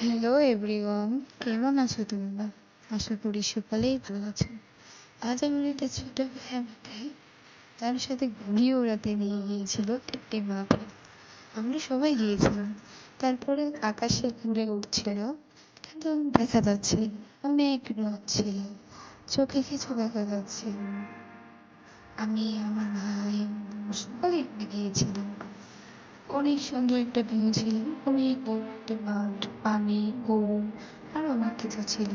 Hello everyone, কেমন আছো তোমরা? আশা করি সকালেই ভালো আছো। আজ আমার একটা ছোট ফ্যামিলি তার সাথে ঘুড়ি ওড়াতে নিয়ে গিয়েছিল একটি মাঠে। আমরা সবাই গিয়েছিলাম। তারপরে আকাশে ঘুরে উঠছিল, কিন্তু দেখা যাচ্ছে অনেক রোদ ছিল, চোখে কিছু দেখা যাচ্ছিল না। আমি আমার ভাই সকলেই গিয়েছিলাম। অনেক সুন্দর একটা ভিউ ছিল, অনেক বড় একটা মাঠ, পানি, গরু আর অনেক কিছু ছিল।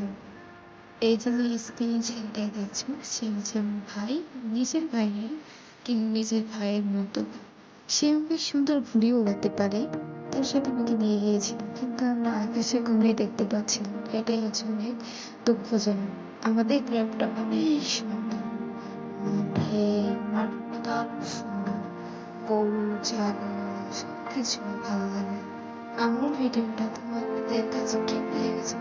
এই যে স্ক্রিনে ছেলেটা দেখছো, সে হচ্ছে আমার ভাই, নিজের ভাই নয়, কিন্তু নিজের ভাইয়ের মতো। সে বেশ সুন্দর ঘুড়ি ওড়াতে পারে, তার সাথে আমাকে নিয়ে গিয়েছিল, কিন্তু আমরা আকাশে ঘুড়ি দেখতে পাচ্ছি না। এটাই হচ্ছে অনেক দুঃখজনক। আমাদের গ্রামটা অনেক সুন্দর, মাঠে মাঠটা সুন্দর, গরু ছাগল সবকিছু ভালো লাগে। আমার ভিডিওটা তোমাদের কাছে কেমন লেগেছে?